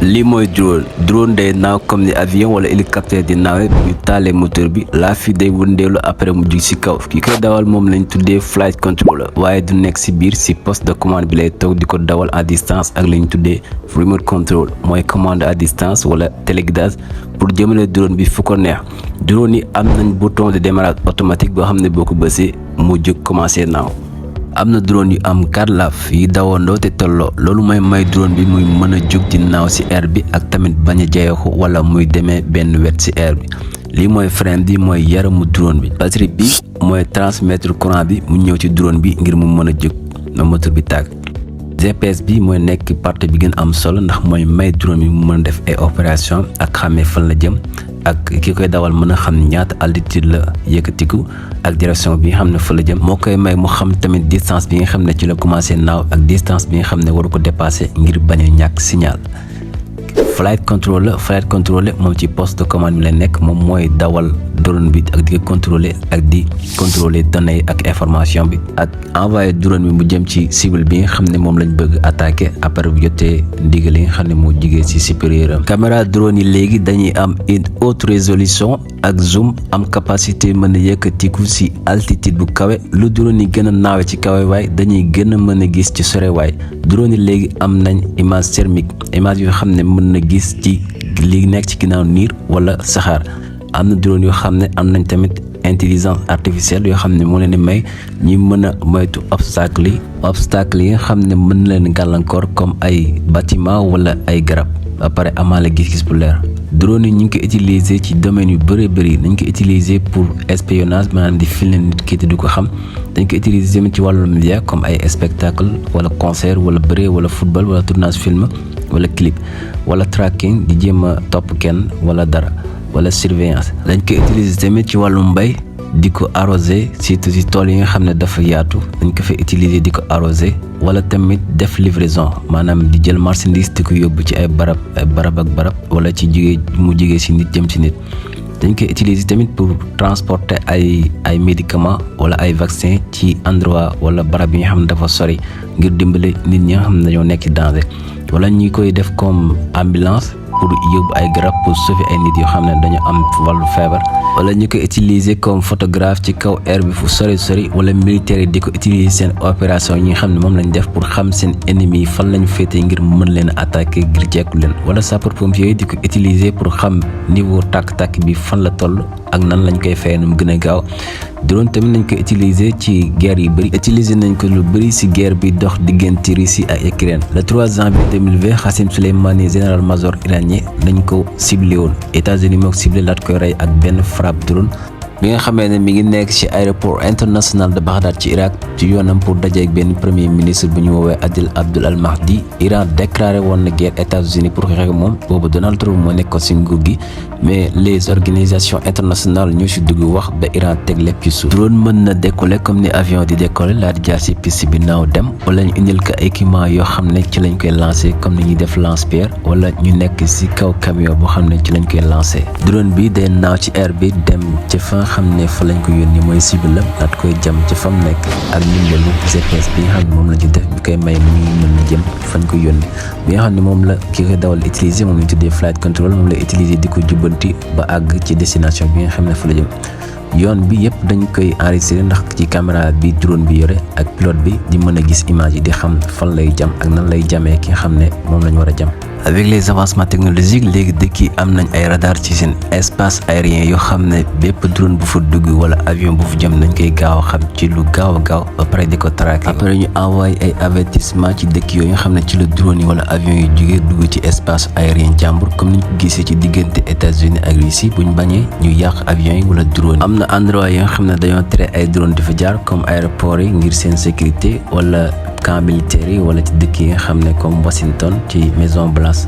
lii mooy drone day naaw comme ni avion wala hélicoptère di naawe ñu taalee moteur bi laa fi day wëndeelu après mu jug ci kaw ki koy dawal moom lañ tuddee flight controller waaye du nekk ci biir ci poste de commande bi lay toog di ko dawal à distance ak lañ tuddee remote control mooy commande à distance wala téléguidage pour jëmale drone bi fu ko neex. drone yi am nañ bouton de démarrage automatique boo xam ne boo ko bësee mu jóg commencé naaw. am na drone yu am 4 laaf yi dawandoo te tolloo loolu mooy may drone bi muy mën a jóg di naaw ci air bi ak tamit bañ a jeexu wala muy demee benn wet ci air bi. lii mooy frein bi mooy yaramu drone bi. batterie bi mooy transmettre courant bi mu ñëw ci drone bi ngir mu mën a jóg na moteur bi tàgg. GPS bi mooy nekk partie bi gën am solo ndax mooy may drone bi mu mën a def ay opération ak xàmmee fan la jëm ak ki koy dawal mën a xam ñaata altitude la yëkkatiku ak direction bi nga xam ne fa la jëm moo koy may mu xam tamit distance bi nga xam ne ci la commencé naaw ak distance bi nga xam ne waru ko dépasser ngir bañ a ñàkk signal. flight controller moom ci poste de commande bi la nekk moom mooy dawal drone bi ak di ko contrôler ak di contrôler données yi ak information bi ak envoyer drone bi mu jëm ci cible bi nga xam ne moom lañ bëgg attaquer après bu jotee ndigal yi nga xam ne moo jigee ci supérieur am. caméra drone yi léegi dañuy am une haute résolution ak zoom am capacité mën a yëkkatiku ci altitude bu kawe lu drone yi gën a naawe ci kawe waay dañuy gën a mën a gis ci sore waay drone yi léegi am nañ image thermique image yoo xam ne mën na gis ci li nekk ci ginnaaw niir wala saxaar. am na drone yoo xam ne am nañ tamit intelligence artificielle yoo xam ne moo leen di may ñi mën a moytu obstacle yi nga xam ne mën leen gàllankoor comme ay bâtiment wala ay garab ba pare amaale gis-gis bu leer. drone yi ñu ngi ko utiliser ci domaine yu bëri nañ ko utiliser pour espionnage maanaam di filmer nit ki te du ko xam dañ ko utiliser tamit ci wàllu média comme ay spectacle wala concert wala bëre wala football wala tournage film wala clip wala tracking di jéem a topp kenn wala dara. wala surveillance dañ ko utiliser tamit ci wàllu mbay di ko arroser surtout ci tool yi nga xam ne dafa yaatu dañ ko fa utiliser di ko arroser wala tamit def livraison maanaam di jël marchandise di ko yóbbu ci ay barab ak barab wala ci mu jugee ci nit jëm ci nit. dañ koy utiliser tamit pour transporter ay médicaments wala ay vaccins ci endroit wala barab yi nga xam ne dafa sori ngir dimbale nit ñi nga xam ne dañoo nekk ci danger wala ñi koy def comme ambulance. pour yóbbu ay garab pour sauver ay nit yoo xam ne dañu am wàllu feebar wala ñu ko utiliser comme photographe ci kaw air bi fu sori wala militaire yi di ko utiliser seen opération yi nga xam ne moom lañ def pour xam seen ennemi fan lañ féete ngir mën leen a attaquer ngir jekku leen wala sapeur pompier yi di ko utiliser pour xam niveau tàkk-tàkk bi fan la toll ak nan lañ koy fayee nu mu gën a gaaw. drone tamit nañ ko utiliser ci guerre yu bëri utiliser nañ ko lu bëri ci guerre bi dox diggante Russie ak Ukraine le 3 janvier 2020 Qassim Soleimani général major iranien dañ ko ciblé woon États-Unis moo ko ciblé laat koy rey ak benn frappe drone bi nga xamee ne mi ngi nekk ci aéroport international de Bagdad ci Irak ci yoonam pour dajeek benn premier ministre bu ñu woowee Adil Abdul Al Mahdi. Iran déclaré woon na guerre États-Unis pour xeex moom boobu Donald Trump moo nekkoon ci nguur gi mais les organisations internationales ñoo ci dugg wax ba Iran teg lépp ci suuf. drone mën na décoller comme ni avion di décoller laa di jaar ci piste bi naaw dem wala ñu indil ko équipement yoo xam ne ci lañ koy lancer comme ni ñuy def lance-pierre wala ñu nekk ci kaw camion boo xam ne ci lañ koy lancer. drone bi day naaw ci air bi dem ci xam ne fa lañ ko yónni mooy cible la daat koy jëm ci fam nekk ak ndimbalu GPS bi nga xam ne moom la ci def bi koy may mu mën na jëm fañ ko yónni bi nga xam ne moom la ki koy dawal utiliser moom lañ tuddee flight control moom la utiliser di ko jubbanti ba àgg ci destination bi nga xam ne fa la jëm. yoon bi yëpp dañ koy enregistrer ndax ci caméra bi drone bi yore ak pilote bi di mën a gis image yi di xam fan lay jam ak nan lay jamee ki nga xam ne moom lañ war a jam. avec les avancements technologiques léegi dëkk yi am nañ ay radar ci seen espace aérien yoo xam ne bépp drone bu fa dugg wala avion bu fa jëm nañ koy gaaw a xam ci lu gaaw a gaaw ba pare di ko traquer. après ñu envoyé ay avertissement ci dëkk yooyu nga xam ne ci la drone yi wala avion yi jógee dugg ci espace aérien jàmbur comme niñ ko gisee ci diggante États-Unis ak Russie buñ bañee ñu yàq avion yi wala drone yi. am na endroit yi nga xam ne dañoo tere ay drone di fa jaar comme aéroport yi ngir seen sécurité wala camp militaire yi wala ci dëkk yi nga xam ne comme Washington ci Maison Blanche